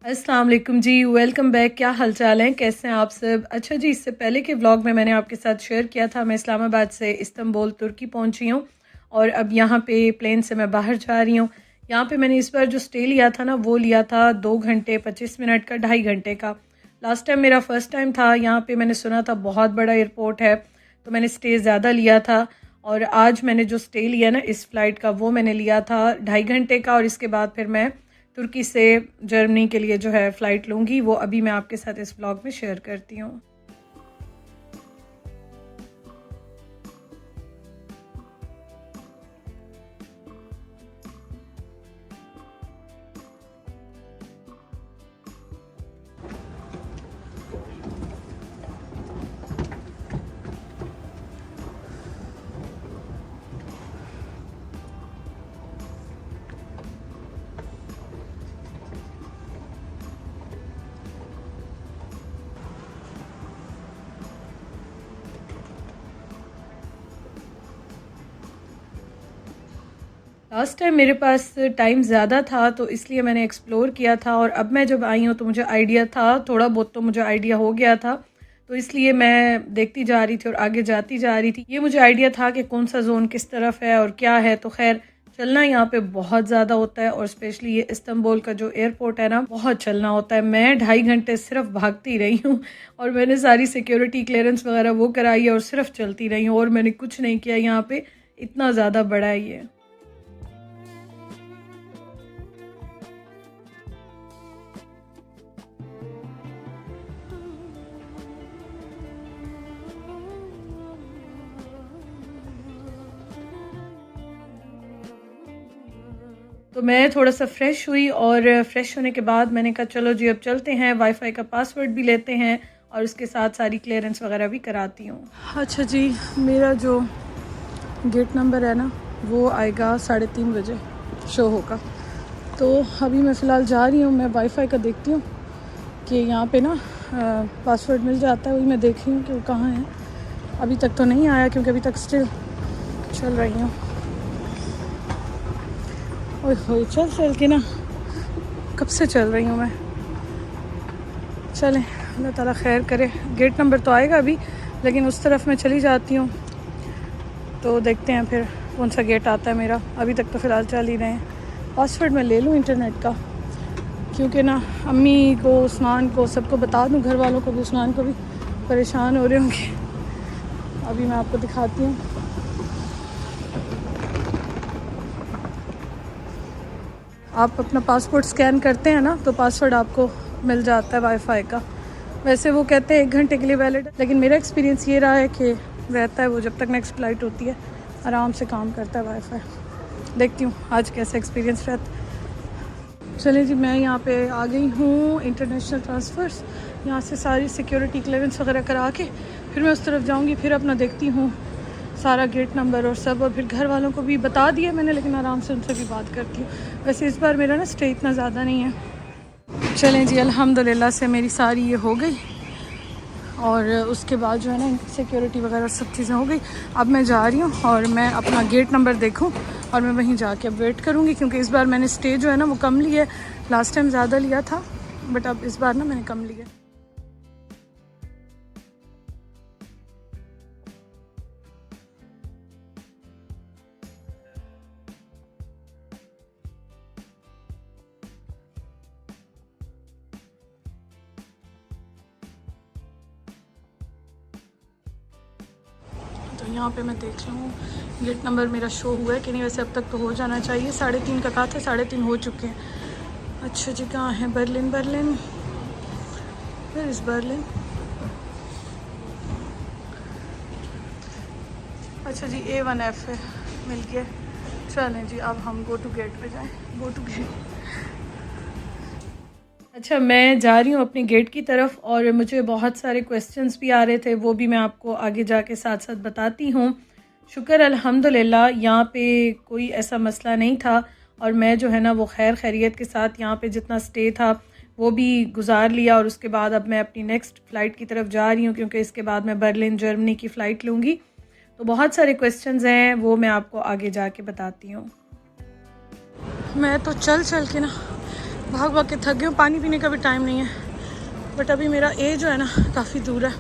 अस्सलाम वालेकुम जी, welcome back. क्या हाल चाल है, कैसे हैं आप सब? अच्छा जी, इससे पहले के व्लॉग में मैंने आपके साथ शेयर किया था मैं इस्लामाबाद से इस्तांबुल तुर्की पहुंची हूं और अब यहाँ पे प्लेन से मैं बाहर जा रही हूं। यहाँ पे मैंने इस बार जो स्टे लिया था ना, वो लिया था 2 घंटे 25 मिनट का, 2.5 घंटे का। लास्ट टाइम मेरा फर्स्ट टाइम था यहाँ पे, मैंने सुना था बहुत बड़ा एयरपोर्ट है तो मैंने स्टे ज़्यादा लिया था। और आज मैंने जो स्टे लिया ना इस फ़्लाइट का, वो मैंने लिया था 2.5 घंटे का और इसके बाद फिर मैं तुर्की से जर्मनी के लिए जो है फ़्लाइट लूँगी। वो अभी मैं आपके साथ इस ब्लॉग में शेयर करती हूँ। लास्ट टाइम मेरे पास टाइम ज़्यादा था तो इसलिए मैंने एक्सप्लोर किया था और अब मैं जब आई हूँ तो मुझे आइडिया था, थोड़ा बहुत तो मुझे आइडिया हो गया था, तो इसलिए मैं देखती जा रही थी और आगे जाती जा रही थी। ये मुझे आइडिया था कि कौन सा जोन किस तरफ है और क्या है। तो खैर चलना यहाँ पे बहुत ज़्यादा होता है और स्पेशली ये इस्तांबुल का जो एयरपोर्ट है ना, बहुत चलना होता है। मैं 2.5 घंटे सिर्फ भागती रही हूँ और मैंने सारी सिक्योरिटी क्लियरेंस वगैरह वो कराई है और सिर्फ चलती रही हूँ और मैंने कुछ नहीं किया। यहाँ पे इतना ज़्यादा बड़ा है ये। तो मैं थोड़ा सा फ़्रेश हुई और फ़्रेश होने के बाद मैंने कहा चलो जी अब चलते हैं, वाईफ़ाई का पासवर्ड भी लेते हैं और उसके साथ सारी क्लियरेंस वगैरह भी कराती हूँ। अच्छा जी, मेरा जो गेट नंबर है ना वो आएगा 3:30 बजे शो होगा। तो अभी मैं फ़िलहाल जा रही हूँ, मैं वाईफ़ाई का देखती हूँ कि यहाँ पे ना पासवर्ड मिल जाता है, वही मैं देख रही हूँ कि वो कहाँ है। अभी तक तो नहीं आया क्योंकि अभी तक स्टिल चल रही हूँ। ओए होए, चल चल के ना कब से चल रही हूँ मैं। चलें, अल्लाह ताला खैर करे। गेट नंबर तो आएगा अभी, लेकिन उस तरफ मैं चली जाती हूँ तो देखते हैं फिर कौन सा गेट आता है मेरा। अभी तक तो फ़िलहाल चल ही रहे हैं। पासवर्ड मैं ले लूँ इंटरनेट का, क्योंकि ना अम्मी को, उस्मान को, सबको बता दूँ, घर वालों को भी, उस्मान को भी परेशान हो रहे होंगे। अभी मैं आपको दिखाती हूँ। आप अपना पासपोर्ट स्कैन करते हैं ना तो पासवर्ड आपको मिल जाता है वाईफ़ाई का। वैसे वो कहते हैं 1 घंटे के लिए वैलिड है, लेकिन मेरा एक्सपीरियंस ये रहा है कि रहता है वो जब तक नेक्स्ट फ़्लाइट होती है, आराम से काम करता है वाईफ़ाई। देखती हूँ आज कैसा एक्सपीरियंस रहता है। चलिए जी, मैं यहाँ पे आ गई हूँ इंटरनेशनल ट्रांसफ़र्स। यहाँ से सारी सिक्योरिटी क्लियरेंस वगैरह करा के फिर मैं उस तरफ जाऊँगी। फिर अपना देखती हूँ सारा गेट नंबर और सब, और फिर घर वालों को भी बता दिया मैंने, लेकिन आराम से उनसे भी बात करती हूँ। वैसे इस बार मेरा ना स्टे इतना ज़्यादा नहीं है। चलें जी, अल्हम्दुलिल्लाह से मेरी सारी ये हो गई और उसके बाद जो है ना सिक्योरिटी वगैरह सब चीज़ें हो गई। अब मैं जा रही हूँ और मैं अपना गेट नंबर देखूँ और मैं वहीं जाके अब वेट करूँगी, क्योंकि इस बार मैंने स्टे जो है ना वो कम लिया है। लास्ट टाइम ज़्यादा लिया था बट अब इस बार ना मैंने कम लिया। तो यहाँ पे मैं देख लूँ गेट नंबर मेरा शो हुआ है कि नहीं। वैसे अब तक तो हो जाना चाहिए। 3:30 का कहा था, 3:30 हो चुके हैं। अच्छा जी, कहाँ है बर्लिन? बर्लिन, फिर इस बर्लिन। अच्छा जी, A1F है, मिल गया। चलें जी, अब हम गो टू गेट पे जाएं। Go to gate. अच्छा, मैं जा रही हूँ अपनी गेट की तरफ और मुझे बहुत सारे क्वेश्चंस भी आ रहे थे, वो भी मैं आपको आगे जाके साथ साथ बताती हूँ। शुक्र अल्हम्दुलिल्लाह यहाँ पे कोई ऐसा मसला नहीं था और मैं जो है ना वो खैर खैरियत के साथ यहाँ पे जितना स्टे था वो भी गुजार लिया। और उसके बाद अब मैं अपनी नेक्स्ट फ़्लाइट की तरफ जा रही हूँ, क्योंकि इसके बाद मैं बर्लिन जर्मनी की फ़्लाइट लूँगी। तो बहुत सारे क्वेश्चंस हैं, वो मैं आपको आगे जाके बताती हूँ। मैं तो चल चल के ना भाग भाग के थक गई हूँ, पानी पीने का भी टाइम नहीं है। बट अभी मेरा ए जो है ना काफ़ी दूर है।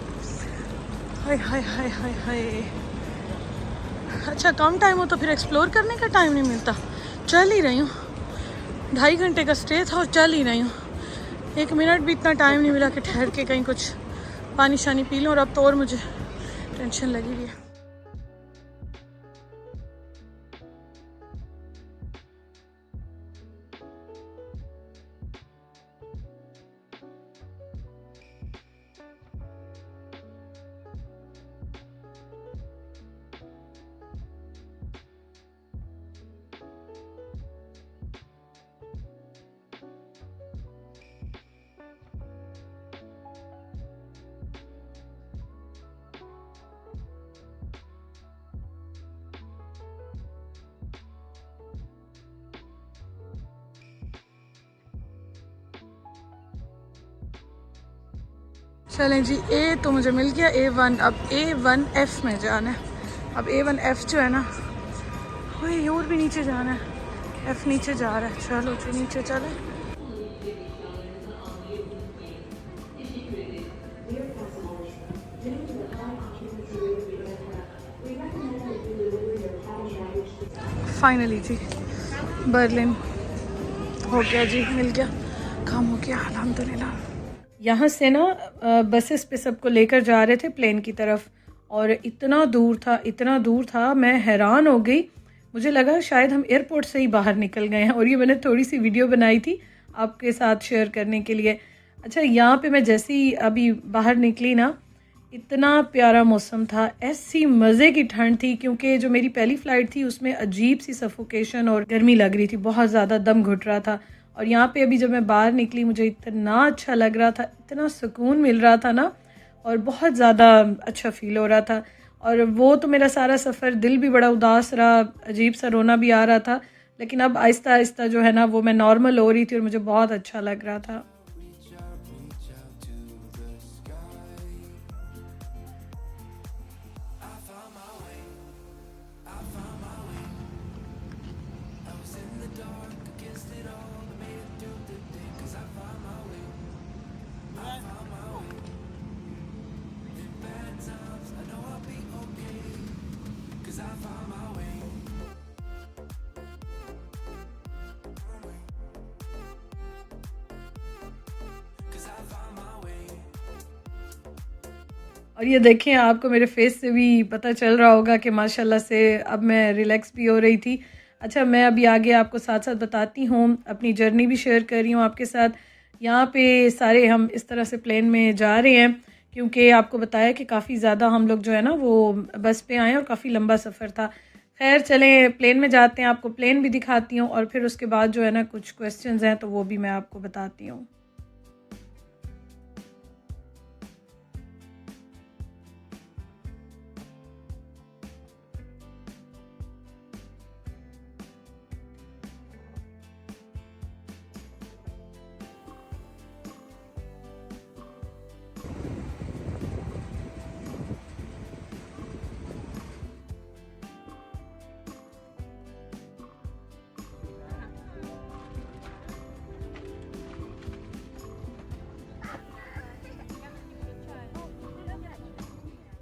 हाय हाय हाय हाय हाय। अच्छा कम टाइम हो तो फिर एक्सप्लोर करने का टाइम नहीं मिलता। चल ही रही हूँ, 2.5 घंटे का स्टे था और चल ही रही हूँ। 1 मिनट भी इतना टाइम नहीं मिला कि ठहर के कहीं कुछ पानी शानी पी लूँ। और अब तो और मुझे टेंशन लगी हुई है। चलें जी, ए तो मुझे मिल गया A1। अब A1F में जाना है। अब A1F जो है ना, वही और भी नीचे जाना है। F नीचे जा रहा है। चलो जी नीचे चले। फाइनली जी बर्लिन हो गया जी, मिल गया, काम हो गया अल्हम्दुलिल्लाह। यहाँ से ना बसेस पे सबको लेकर जा रहे थे प्लेन की तरफ, और इतना दूर था, इतना दूर था, मैं हैरान हो गई। मुझे लगा शायद हम एयरपोर्ट से ही बाहर निकल गए हैं। और ये मैंने थोड़ी सी वीडियो बनाई थी आपके साथ शेयर करने के लिए। अच्छा यहाँ पे मैं जैसे ही अभी बाहर निकली ना, इतना प्यारा मौसम था, ऐसी मज़े की ठंड थी, क्योंकि जो मेरी पहली फ़्लाइट थी उसमें अजीब सी सफोकेशन और गर्मी लग रही थी, बहुत ज़्यादा दम घुट रहा था। और यहाँ पे अभी जब मैं बाहर निकली मुझे इतना अच्छा लग रहा था, इतना सुकून मिल रहा था ना, और बहुत ज़्यादा अच्छा फ़ील हो रहा था। और वो तो मेरा सारा सफ़र दिल भी बड़ा उदास रहा, अजीब सा रोना भी आ रहा था, लेकिन अब आहिस्ता आहिस्ता जो है ना वो मैं नॉर्मल हो रही थी और मुझे बहुत अच्छा लग रहा था। और ये देखें, आपको मेरे फेस से भी पता चल रहा होगा कि माशाल्लाह से अब मैं रिलैक्स भी हो रही थी। अच्छा मैं अभी आगे आपको साथ साथ बताती हूँ, अपनी जर्नी भी शेयर कर रही हूँ आपके साथ। यहाँ पे सारे हम इस तरह से प्लेन में जा रहे हैं, क्योंकि आपको बताया कि काफ़ी ज़्यादा हम लोग जो है ना वो बस पे आए और काफ़ी लंबा सफ़र था। खैर चलें प्लेन में जाते हैं, आपको प्लेन भी दिखाती हूँ और फिर उसके बाद जो है ना कुछ क्वेश्चंस हैं तो वो भी मैं आपको बताती हूँ।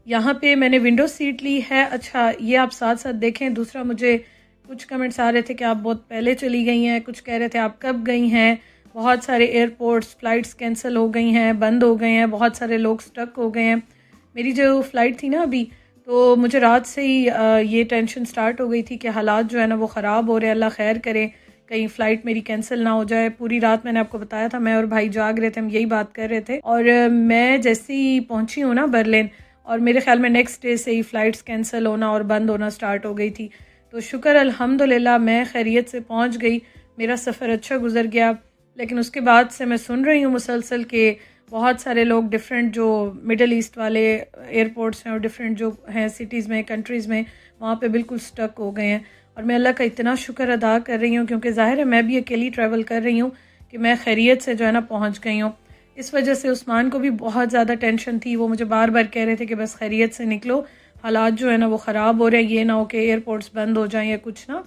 यहाँ पे मैंने विंडो सीट ली है। अच्छा ये आप साथ साथ देखें। दूसरा, मुझे कुछ कमेंट्स आ रहे थे कि आप बहुत पहले चली गई हैं, कुछ कह रहे थे आप कब गई हैं। बहुत सारे एयरपोर्ट्स फ़्लाइट्स कैंसिल हो गई हैं, बंद हो गए हैं, बहुत सारे लोग स्टक हो गए हैं। मेरी जो फ़्लाइट थी ना अभी, तो मुझे रात से ही ये टेंशन स्टार्ट हो गई थी कि हालात जो है ना वो ख़राब हो रहे हैं, अल्लाह खैर करे कहीं फ़्लाइट मेरी कैंसिल ना हो जाए। पूरी रात मैंने आपको बताया था, मैं और भाई जाग रहे थे, हम यही बात कर रहे थे। और मैं जैसे ही पहुँची हूँ ना बर्लिन, और मेरे ख्याल में नेक्स्ट डे से ही फ़्लाइट्स कैंसिल होना और बंद होना स्टार्ट हो गई थी। तो शुक्र अल्हम्दुलिल्लाह मैं खैरियत से पहुंच गई, मेरा सफ़र अच्छा गुजर गया। लेकिन उसके बाद से मैं सुन रही हूँ मुसलसल के बहुत सारे लोग डिफरेंट जो मिडल ईस्ट वाले एयरपोर्ट्स हैं और डिफरेंट जो हैं सिटीज़ में, कंट्रीज़ में, वहाँ पे बिल्कुल स्टक हो गए हैं। और मैं अल्लाह का इतना शुक्र अदा कर रही हूँ, क्योंकि ज़ाहिर है मैं भी अकेली ट्रैवल कर रही हूँ, कि मैं खैरियत से जो है ना पहुँच गई हूँ। इस वजह से उस्मान को भी बहुत ज़्यादा टेंशन थी, वो मुझे बार बार कह रहे थे कि बस खैरियत से निकलो, हालात जो है ना वो ख़राब हो रहे हैं, ये ना हो कि एयरपोर्ट्स बंद हो जाएं या कुछ ना।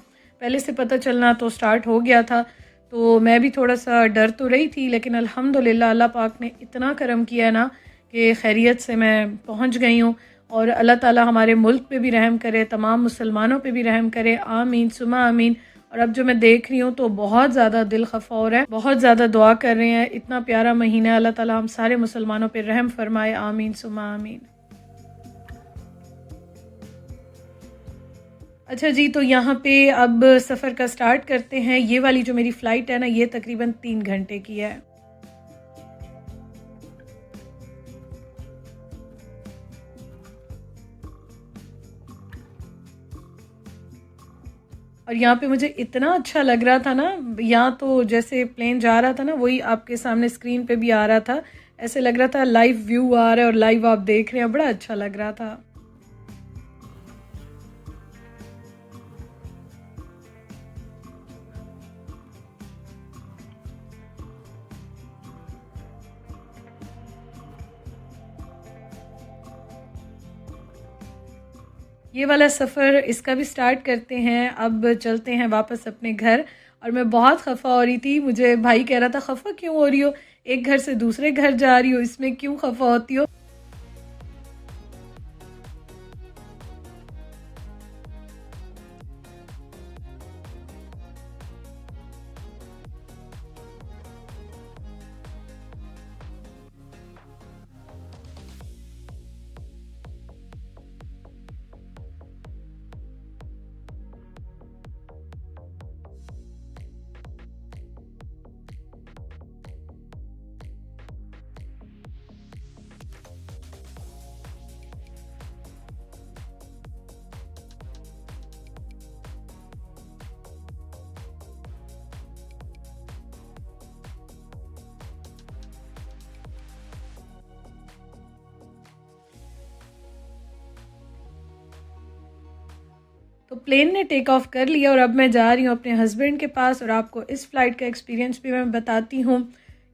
पहले से पता चलना तो स्टार्ट हो गया था। तो मैं भी थोड़ा सा डर तो रही थी, लेकिन अल्हम्दुलिल्लाह अल्लाह पाक ने इतना करम किया ना कि खैरियत से मैं पहुंच गई हूँ। और अल्लाह ताला हमारे मुल्क पे भी रहम करे, तमाम मुसलमानों पे भी रहम करे, आमीन सुमा आमीन। और अब जो मैं देख रही हूँ तो बहुत ज़्यादा दिल खफा हो रहा है, बहुत ज़्यादा दुआ कर रहे हैं। इतना प्यारा महीना है, अल्लाह ताला हम सारे मुसलमानों पे रहम फरमाए, आमीन सुमा आमीन। अच्छा जी, तो यहाँ पे अब सफ़र का स्टार्ट करते हैं। ये वाली जो मेरी फ़्लाइट है ना, ये तकरीबन 3 घंटे की है। और यहाँ पे मुझे इतना अच्छा लग रहा था ना, यहाँ तो जैसे प्लेन जा रहा था ना, वही आपके सामने स्क्रीन पे भी आ रहा था। ऐसे लग रहा था लाइव व्यू आ रहा है और लाइव आप देख रहे हैं, बड़ा अच्छा लग रहा था। ये वाला सफ़र इसका भी स्टार्ट करते हैं। अब चलते हैं वापस अपने घर। और मैं बहुत खफ़ा हो रही थी, मुझे भाई कह रहा था खफ़ा क्यों हो रही हो, एक घर से दूसरे घर जा रही हो, इसमें क्यों खफ़ा होती हो। तो प्लेन ने टेक ऑफ कर लिया और अब मैं जा रही हूँ अपने हस्बैंड के पास और आपको इस फ़्लाइट का एक्सपीरियंस भी मैं बताती हूँ।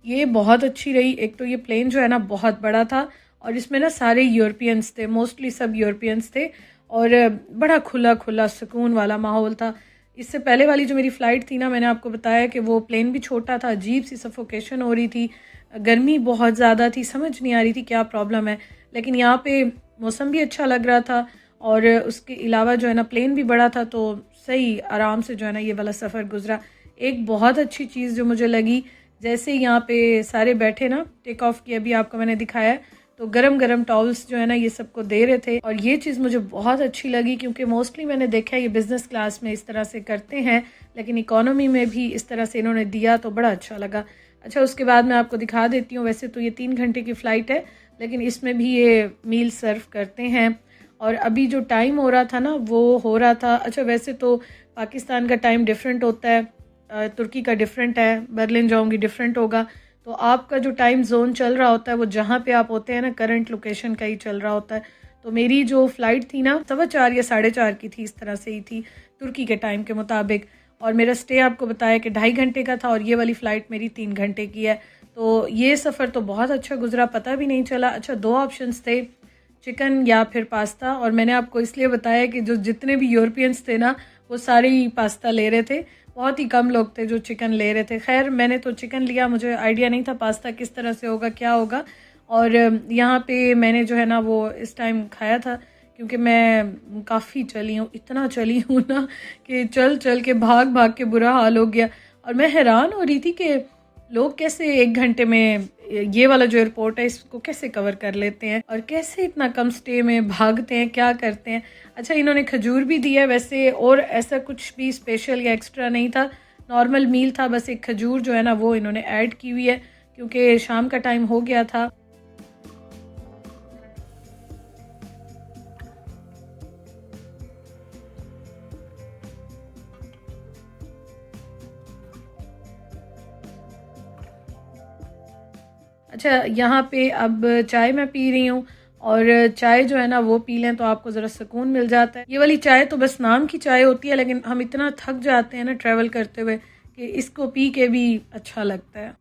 ये बहुत अच्छी रही। एक तो ये प्लेन जो है ना बहुत बड़ा था और इसमें ना सारे यूरोपियंस थे, मोस्टली सब यूरोपियंस थे। और बड़ा खुला खुला सुकून वाला माहौल था। इससे पहले वाली जो मेरी फ़्लाइट थी ना, मैंने आपको बताया कि वो प्लेन भी छोटा था, अजीब सी सफोकेशन हो रही थी, गर्मी बहुत ज़्यादा थी, समझ नहीं आ रही थी क्या प्रॉब्लम है। लेकिन यहाँ पे मौसम भी अच्छा लग रहा था और उसके अलावा जो है ना प्लेन भी बड़ा था, तो सही आराम से जो है ना ये वाला सफ़र गुजरा। एक बहुत अच्छी चीज़ जो मुझे लगी, जैसे यहाँ पे सारे बैठे ना, टेक ऑफ की अभी आपको मैंने दिखाया है, तो गरम गरम टॉवल्स जो है ना ये सबको दे रहे थे। और ये चीज़ मुझे बहुत अच्छी लगी क्योंकि मोस्टली मैंने देखा है ये बिज़नेस क्लास में इस तरह से करते हैं, लेकिन इकोनॉमी में भी इस तरह से इन्होंने दिया तो बड़ा अच्छा लगा। अच्छा, उसके बाद मैं आपको दिखा देती हूँ। वैसे तो ये 3 घंटे की फ़्लाइट है, लेकिन इसमें भी ये मील सर्व करते हैं। और अभी जो टाइम हो रहा था ना वो हो रहा था, अच्छा वैसे तो पाकिस्तान का टाइम डिफरेंट होता है, तुर्की का डिफरेंट है, बर्लिन जाऊंगी डिफरेंट होगा। तो आपका जो टाइम जोन चल रहा होता है वो जहाँ पे आप होते हैं ना, करंट लोकेशन का ही चल रहा होता है। तो मेरी जो फ़्लाइट थी ना 4:15 या 4:30 की थी, इस तरह से ही थी तुर्की के टाइम के मुताबिक। और मेरा स्टे आपको बताया कि 2.5 घंटे का था और ये वाली फ़्लाइट मेरी 3 घंटे की है। तो ये सफ़र तो बहुत अच्छा गुजरा, पता भी नहीं चला। अच्छा, 2 ऑप्शंस थे, चिकन या फिर पास्ता। और मैंने आपको इसलिए बताया कि जो जितने भी यूरोपियंस थे ना वो सारे ही पास्ता ले रहे थे, बहुत ही कम लोग थे जो चिकन ले रहे थे। खैर मैंने तो चिकन लिया, मुझे आइडिया नहीं था पास्ता किस तरह से होगा, क्या होगा। और यहाँ पे मैंने जो है ना वो इस टाइम खाया था, क्योंकि मैं काफ़ी चली हूँ, इतना चली हूँ ना कि चल चल के भाग भाग के बुरा हाल हो गया। और मैं हैरान हो रही थी कि लोग कैसे 1 घंटे में ये वाला जो एयरपोर्ट है इसको कैसे कवर कर लेते हैं और कैसे इतना कम स्टे में भागते हैं, क्या करते हैं। अच्छा, इन्होंने खजूर भी दिया है वैसे, और ऐसा कुछ भी स्पेशल या एक्स्ट्रा नहीं था, नॉर्मल मील था। बस एक खजूर जो है ना वो इन्होंने ऐड की हुई है क्योंकि शाम का टाइम हो गया था। अच्छा, यहाँ पे अब चाय मैं पी रही हूँ और चाय जो है ना वो पी लें तो आपको ज़रा सुकून मिल जाता है। ये वाली चाय तो बस नाम की चाय होती है, लेकिन हम इतना थक जाते हैं ना ट्रैवल करते हुए कि इसको पी के भी अच्छा लगता है।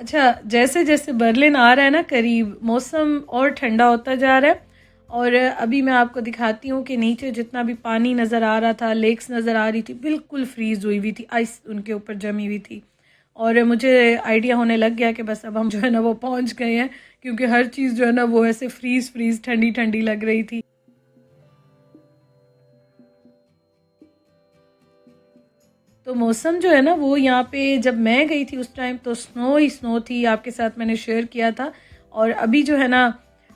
अच्छा, जैसे जैसे बर्लिन आ रहा है ना करीब, मौसम और ठंडा होता जा रहा है। और अभी मैं आपको दिखाती हूँ कि नीचे जितना भी पानी नज़र आ रहा था, लेक्स नज़र आ रही थी, बिल्कुल फ्रीज़ हुई हुई थी, आइस उनके ऊपर जमी हुई थी। और मुझे आइडिया होने लग गया कि बस अब हम जो है ना वो पहुँच गए हैं, क्योंकि हर चीज़ जो है ना वो ऐसे फ्रीज़ ठंडी ठंडी लग रही थी। तो मौसम जो है ना वो यहाँ पे जब मैं गई थी उस टाइम तो स्नो ही स्नो थी, आपके साथ मैंने शेयर किया था। और अभी जो है ना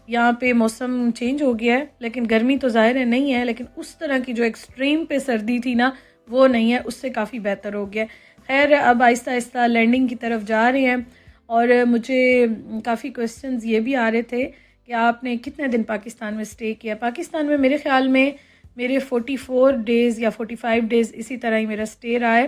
यहाँ पे मौसम चेंज हो गया है, लेकिन गर्मी तो ज़ाहिर है नहीं है, लेकिन उस तरह की जो एक्सट्रीम पे सर्दी थी ना वो नहीं है, उससे काफ़ी बेहतर हो गया है। खैर अब आहिस्ता आहिस्ता लैंडिंग की तरफ जा रहे हैं। और मुझे काफ़ी क्वेश्चंस ये भी आ रहे थे कि आपने कितने दिन पाकिस्तान में स्टे किया। पाकिस्तान में मेरे ख़्याल में मेरे 44 डेज़ या 45 डेज़ इसी तरह ही मेरा स्टे रहा है,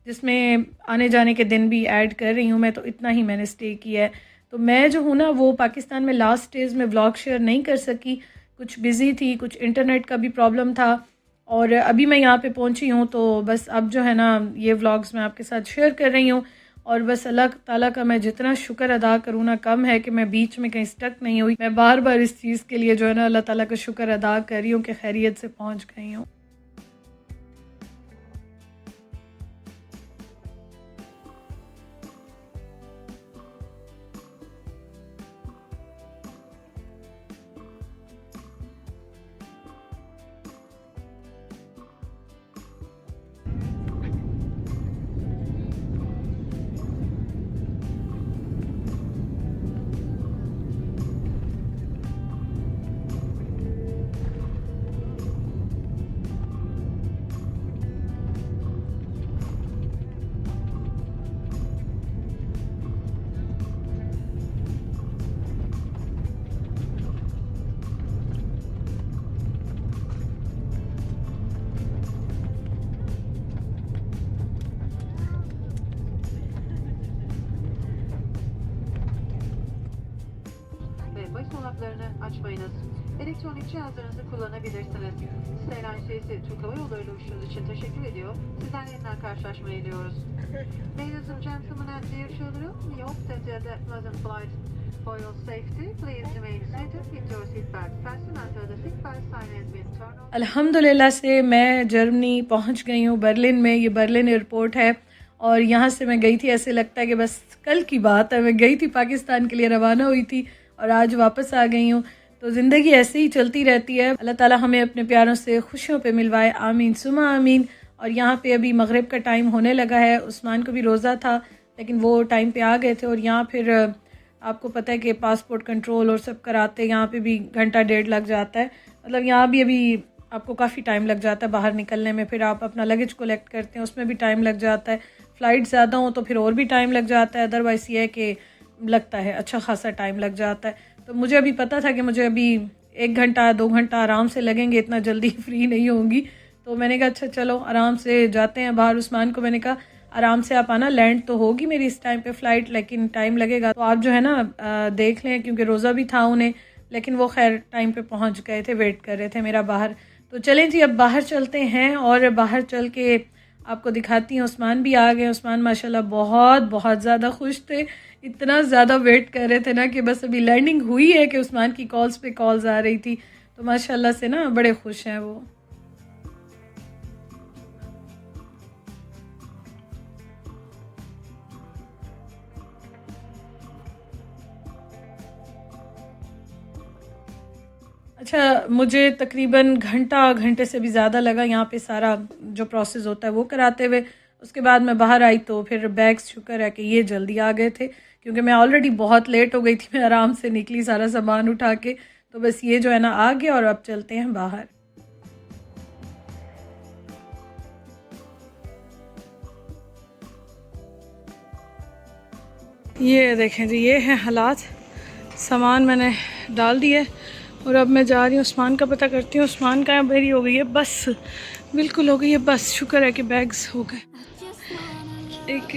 जिसमें आने जाने के दिन भी ऐड कर रही हूँ मैं, तो इतना ही मैंने स्टे किया है। तो मैं जो हूँ ना वो पाकिस्तान में लास्ट डेज़ में व्लॉग शेयर नहीं कर सकी, कुछ बिज़ी थी, कुछ इंटरनेट का भी प्रॉब्लम था। और अभी मैं यहाँ पे पहुँची हूँ तो बस अब जो है ना ये व्लॉग्स मैं आपके साथ शेयर कर रही हूँ। और बस अल्लाह ताला का मैं जितना शुक्र अदा करूँ ना कम है कि मैं बीच में कहीं स्टक नहीं हुई। मैं बार बार इस चीज़ के लिए जो है ना अल्लाह ताला का शुक्र अदा कर रही हूँ कि खैरियत से पहुँच गई हूँ। Ve baş dolaplarını açmayınız. Elektronik cihazlarınızı kullanabilirsiniz. Seylan Şeysi Türk Hava Yolları ile uçtuğunuz için teşekkür ediyor. Sizden yeniden karşılaşmayı diliyoruz. Ladies and gentlemen and dear children, we hope that you had a pleasant flight. For your safety, please remain seated with your seatbelt fastened until the seatbelt sign has been turned on. अल्हम्दुलिल्लाह से मैं Germany पहुंच गई हूँ, Berlin में। ये Berlin airport है और यहाँ से मैं गई थी, ऐसे लगता है कि बस कल की बात है, मैं गई थी पाकिस्तान के लिए, रवाना हुई थी और आज वापस आ गई हूँ। तो ज़िंदगी ऐसे ही चलती रहती है। अल्लाह ताला हमें अपने प्यारों से खुशियों पे मिलवाए, आमीन सुमा आमीन। और यहाँ पे अभी मगरिब का टाइम होने लगा है। उस्मान को भी रोज़ा था लेकिन वो टाइम पे आ गए थे। और यहाँ फिर आपको पता है कि पासपोर्ट कंट्रोल और सब कराते यहाँ पे भी घंटा डेढ़ लग जाता है। मतलब यहाँ भी अभी आपको काफ़ी टाइम लग जाता है बाहर निकलने में। फिर आप अपना लगेज कलेक्ट करते हैं, उसमें भी टाइम लग जाता है। फ़्लाइट ज़्यादा हो तो फिर और भी टाइम लग जाता है। अदरवाइज़ ये है कि लगता है अच्छा खासा टाइम लग जाता है। तो मुझे अभी पता था कि मुझे अभी 1 घंटा 2 घंटा आराम से लगेंगे, इतना जल्दी फ्री नहीं होंगी। तो मैंने कहा अच्छा चलो आराम से जाते हैं बाहर। उस्मान को मैंने कहा आराम से आप आना, लैंड तो होगी मेरी इस टाइम पे फ़्लाइट, लेकिन टाइम लगेगा। तो आप जो है ना देख लें, क्योंकि रोज़ा भी था उन्हें, लेकिन वो खैर टाइम पे पहुंच गए थे, वेट कर रहे थे मेरा बाहर। तो चलें जी अब बाहर चलते हैं और बाहर चल के आपको दिखाती हूँ। उस्मान भी आ गए। उस्मान माशाल्लाह बहुत बहुत ज़्यादा खुश थे, इतना ज़्यादा वेट कर रहे थे ना कि बस अभी लैंडिंग हुई है कि उस्मान की कॉल्स पे कॉल्स आ रही थी। तो माशाल्लाह से ना बड़े खुश हैं वो। अच्छा, मुझे तकरीबन घंटे से भी ज़्यादा लगा यहाँ पे सारा जो प्रोसेस होता है वो कराते हुए। उसके बाद मैं बाहर आई तो फिर बैग्स शुक्र है कि ये जल्दी आ गए थे, क्योंकि मैं ऑलरेडी बहुत लेट हो गई थी। मैं आराम से निकली सारा सामान उठा के। तो बस ये जो है ना आ गया और अब चलते हैं बाहर। ये देखें जी, ये है हालात। सामान मैंने डाल दिया और अब मैं जा रही हूँ उस्मान का पता करती हूँ। उस्मान का मेरी हो गई है बस, बिल्कुल हो गई है बस। शुक्र है कि बैग्स हो गए। एक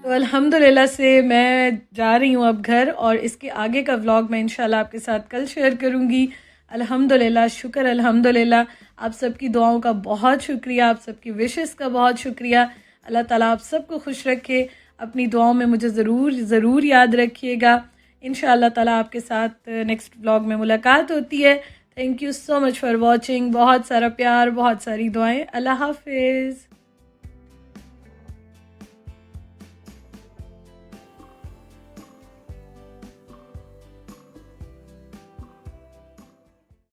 तो अल्हम्दुलिल्लाह से मैं जा रही हूँ अब घर, और इसके आगे का व्लॉग मैं इंशाल्लाह आपके साथ कल शेयर करूँगी। अल्हम्दुलिल्लाह, शुक्र अल्हम्दुलिल्लाह। आप सबकी दुआओं का बहुत शुक्रिया, आप सबकी विशेस का बहुत शुक्रिया। अल्लाह ताला आप सबको खुश रखे। अपनी दुआओं में मुझे ज़रूर याद रखिएगा। इंशाअल्लाह ताला आपके साथ नेक्स्ट व्लॉग में मुलाकात होती है। Thank you so much for watching. बहुत सारा प्यार, बहुत सारी दुआएं। अल्लाह हाफिज़।